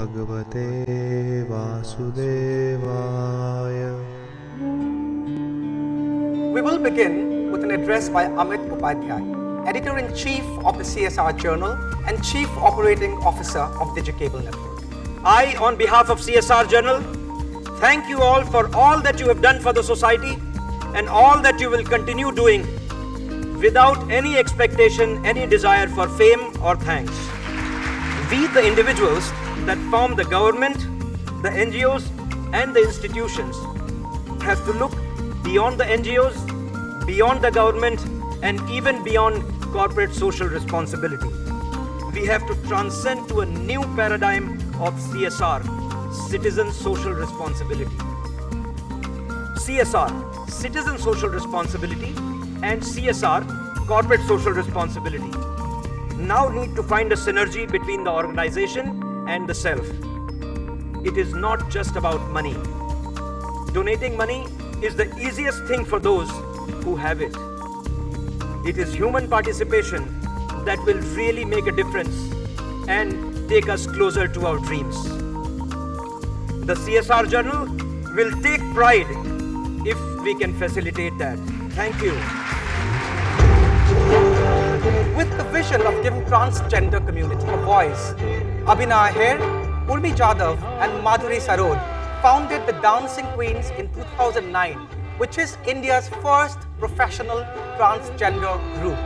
Bhagavate Vasudevaya. We will begin with an address by Amit Upadhyay, Editor-in-Chief of the CSR Journal and Chief Operating Officer of Digicable Network. I, on behalf of CSR Journal, thank you all for all that you have done for the society and all that you will continue doing without any expectation, any desire for fame or thanks. We, the individuals that form the government, the NGOs and the institutions, have to look beyond the NGOs, beyond the government and even beyond corporate social responsibility. We have to transcend to a new paradigm of CSR, citizen social responsibility. CSR, citizen social responsibility, and CSR, corporate social responsibility, now need to find a synergy between the organization and the self. It is not just about money. Donating money is the easiest thing for those who have it. It is human participation that will really make a difference and take us closer to our dreams. The CSR Journal will take pride if we can facilitate that. Thank you. With the vision of giving transgender community a voice, Abhinay Aher, Urmi Jadhav and Madhuri Sarod founded the Dancing Queens in 2009, which is India's first professional transgender group.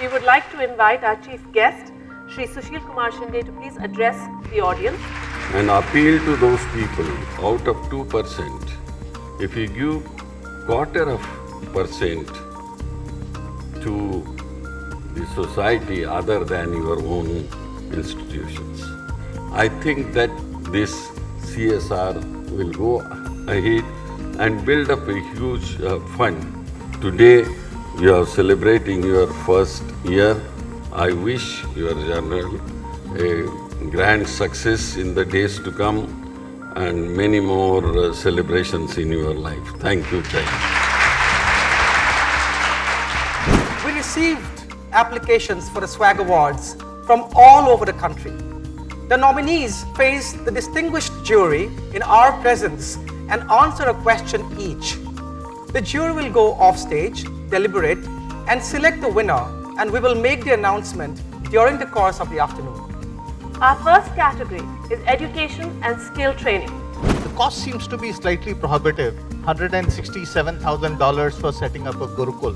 We would like to invite our chief guest, Shri Sushilkumar Shinde, to please address the audience. An appeal to those people, out of 2%, if you give 0.25% to the society other than your own institutions, I think that this CSR will go ahead and build up a huge fund. Today, you are celebrating your first year. I wish your journal a grand success in the days to come and many more celebrations in your life. Thank you, Jai. We received applications for the SWAG Awards from all over the country. The nominees face the distinguished jury in our presence and answer a question each. The jury will go off stage, deliberate, and select the winner, and we will make the announcement during the course of the afternoon. Our first category is education and skill training. The cost seems to be slightly prohibitive, $167,000 for setting up a Gurukul.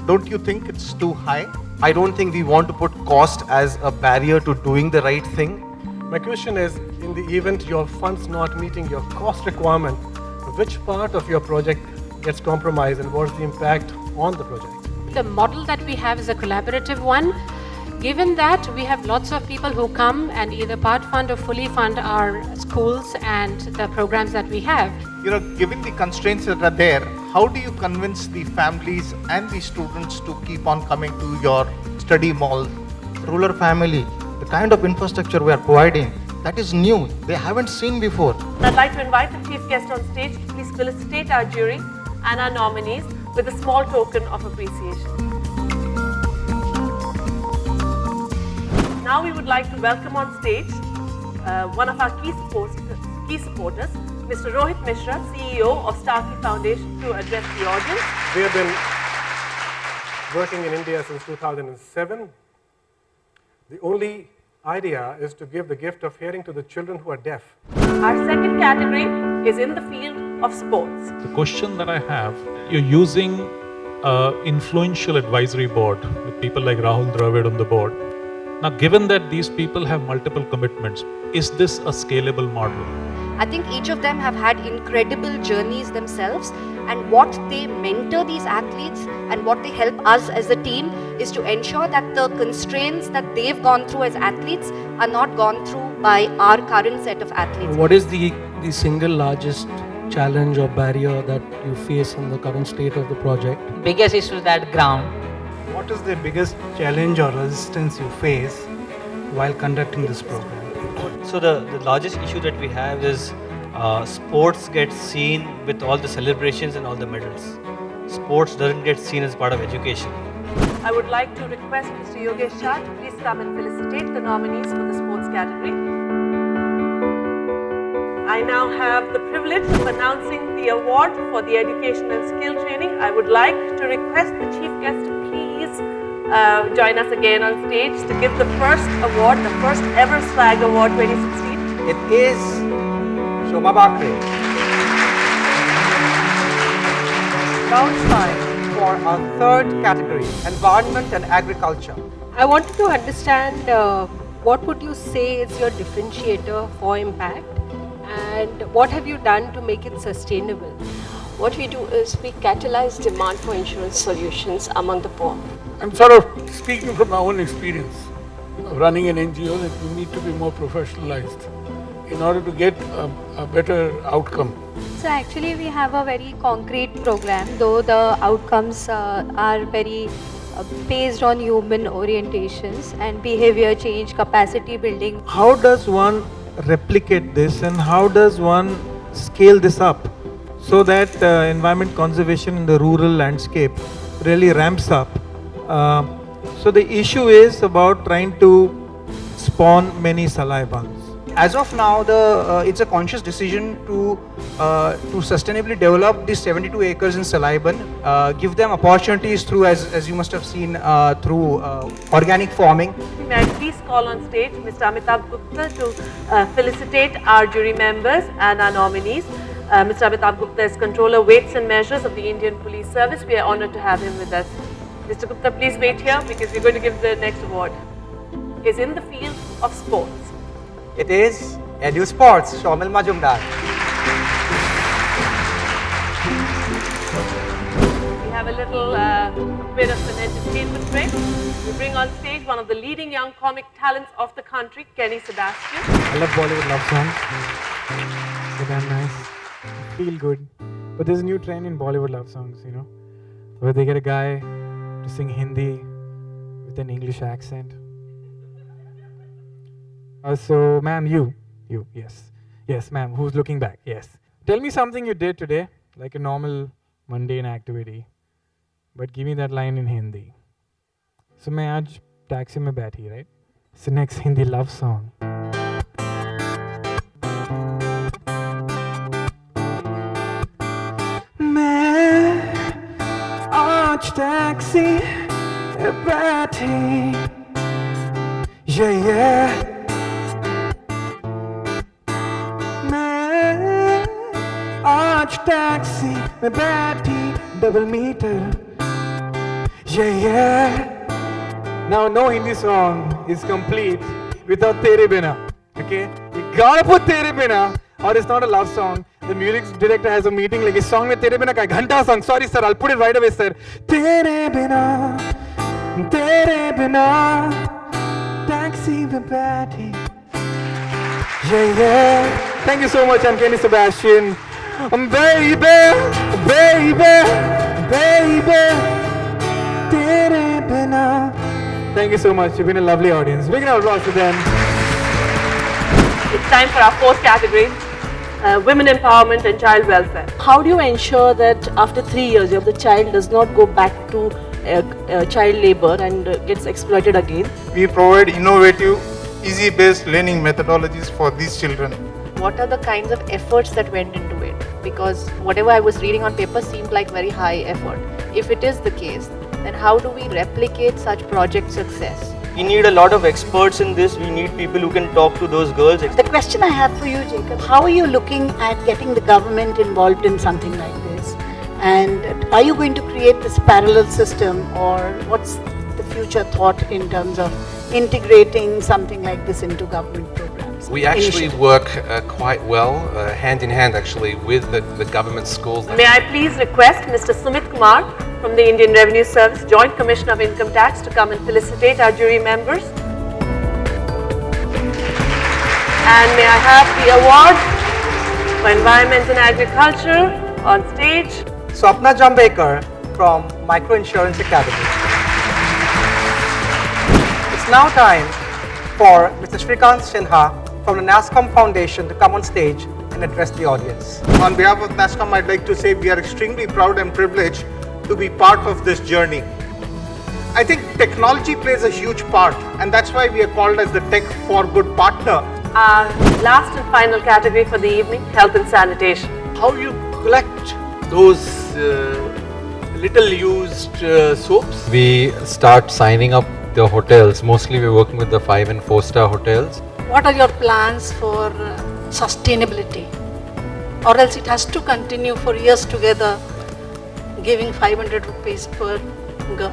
Don't you think it's too high? I don't think we want to put cost as a barrier to doing the right thing. My question is, in the event your funds not meeting your cost requirement, which part of your project gets compromised and what's the impact on the project? The model that we have is a collaborative one. Given that we have lots of people who come and either part fund or fully fund our schools and the programs that we have. Given the constraints that are there, how do you convince the families and the students to keep on coming to your study mall? Rural family, the kind of infrastructure we are providing, that is new. They haven't seen before. I'd like to invite the chief guest on stage to please felicitate our jury and our nominees with a small token of appreciation. Now we would like to welcome on stage one of our key supporters, Mr. Rohit Mishra, CEO of Starkey Foundation, to address the audience. We have been working in India since 2007. The only idea is to give the gift of hearing to the children who are deaf. Our second category is in the field of sports. The question that I have, you're using an influential advisory board with people like Rahul Dravid on the board. Now, given that these people have multiple commitments, is this a scalable model? I think each of them have had incredible journeys themselves, and what they mentor these athletes and what they help us as a team is to ensure that the constraints that they've gone through as athletes are not gone through by our current set of athletes. What is the single largest challenge or barrier that you face in the current state of the project? Biggest issue is that ground. What is the biggest challenge or resistance you face while conducting this program? So the largest issue that we have is sports gets seen with all the celebrations and all the medals. Sports doesn't get seen as part of education. I would like to request Mr. Yogesh Shah to please come and felicitate the nominees for the sports category. I now have the privilege of announcing the award for the education and skill training. I would like to request the chief guest to please join us again on stage to give the first award, the first ever SWAG Award 2016. It is Shoma Bakre. Round 5 for our third category, environment and agriculture. I wanted to understand what would you say is your differentiator for impact, and what have you done to make it sustainable? What we do is we catalyze demand for insurance solutions among the poor. I'm sort of speaking from my own experience of running an NGO that you need to be more professionalized in order to get a better outcome. So actually we have a very concrete program, though the outcomes are very based on human orientations and behavior change, capacity building. How does one replicate this and how does one scale this up so that environment conservation in the rural landscape really ramps up? So the issue is about trying to spawn many salai. As of now, it's a conscious decision to sustainably develop these 72 acres in Salaiban, give them opportunities through, as you must have seen, through organic farming. May I please call on stage Mr. Amitabh Gupta to felicitate our jury members and our nominees. Mr. Amitabh Gupta is Controller Weights and Measures of the Indian Police Service. We are honoured to have him with us. Mr. Gupta, please wait here because we're going to give the next award. Is in the field of sports. It is Edu Sports, Shomil Majumdar. We have a little bit of an entertainment break. We bring on stage one of the leading young comic talents of the country, Kenneth Sebastian. I love Bollywood love songs. They're damn nice. Feel good. But there's a new trend in Bollywood love songs, you know, where they get a guy to sing Hindi with an English accent. So, ma'am, you, yes, ma'am, who's looking back, yes. Tell me something you did today, like a normal, mundane activity, but give me that line in Hindi. So, मैं आज taxi में बैठी, right? So, next Hindi love song. मैं आज taxi में बैठी, yeah. आज taxi में बैठी double meter, yeah. Now no Hindi song is complete without Tere Bina, okay? You gotta put Tere Bina, or it's not a love song. The music director has a meeting like this song में Tere Bina का घंटा song. Sorry sir, I'll put it right away sir. Tere Bina, taxi में बैठी, yeah. Thank you so much, I'm Kenneth Sebastian. Baby, tere bina, Thank you so much. You've been a lovely audience. Big round of applause to them. It's time for our fourth category, women empowerment and child welfare. How do you ensure that after 3 years, the child does not go back to child labor and gets exploited again? We provide innovative, easy-based learning methodologies for these children. What are the kinds of efforts that went into it? Because whatever I was reading on paper seemed like very high effort. If it is the case, then how do we replicate such project success? We need a lot of experts in this. We need people who can talk to those girls. The question I have for you, Jacob, how are you looking at getting the government involved in something like this? And are you going to create this parallel system, or what's the future thought in terms of integrating something like this into government programs? We actually work quite well, hand in hand actually, with the government schools. May I please request Mr. Sumit Kumar from the Indian Revenue Service, Joint Commissioner of Income Tax, to come and felicitate our jury members. And may I have the award for Environment and Agriculture on stage. Swapna Jambekar from Microinsurance Academy. It's now time for Mr. Shrikant Sinha from the NASCOM Foundation to come on stage and address the audience. On behalf of NASCOM, I'd like to say we are extremely proud and privileged to be part of this journey. I think technology plays a huge part, and that's why we are called as the Tech for Good partner. Our last and final category for the evening, health and sanitation. How you collect those little used soaps? We start signing up the hotels. Mostly we're working with the 5- and 4-star hotels. What are your plans for sustainability? Or else it has to continue for years together, giving 500 rupees per girl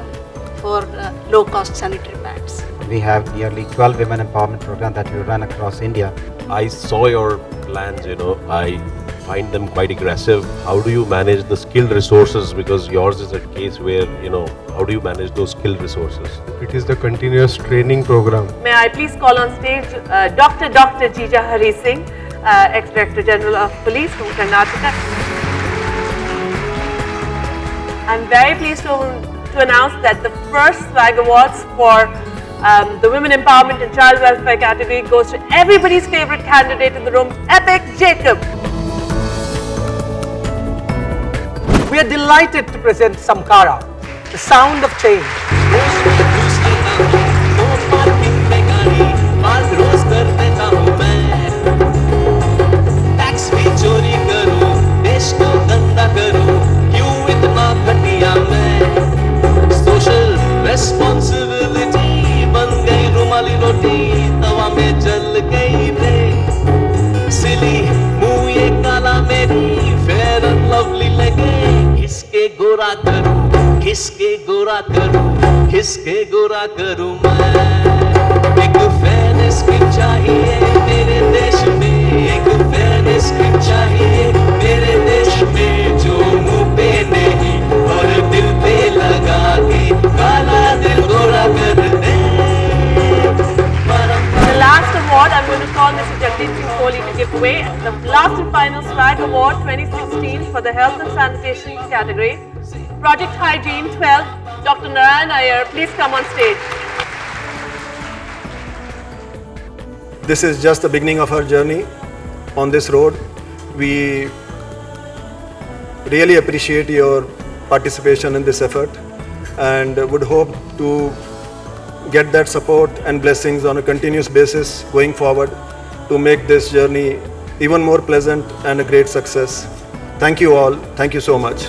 for low-cost sanitary pads. We have nearly 12 women empowerment programs that we run across India. I saw your plans, I find them quite aggressive. How do you manage the skilled resources? Because yours is a case where, how do you manage those skilled resources? It is the continuous training program. May I please call on stage Dr. Jija Hari Singh, Ex-Director General of Police from Karnataka. I'm very pleased to announce that the first SWAG Awards for the Women Empowerment and Child Welfare category goes to everybody's favorite candidate in the room, Epic Jacob. We are delighted to present saMcara, the sound of change. Social responsibility ban gayi rumali roti tawa mein jal gayi re silly muh ye kala meri fair and lovely lage kiske gora karu kiske gora karu main ek fair skin chahiye mere desh mein ek fair skin chahiye mere desh mein jo muh pe nahi aur dil pe laga ke kala dil gora kar de. The last award I'm going to call Mr. Jagdeep Singh Kohli to give away. The last and final SWAG Award 2016 for the Health and Sanitation category. Project Hygiene 12, Dr. Narayan Iyer, please come on stage. This is just the beginning of our journey on this road. We really appreciate your participation in this effort and would hope to get that support and blessings on a continuous basis going forward to make this journey even more pleasant and a great success. Thank you all. Thank you so much.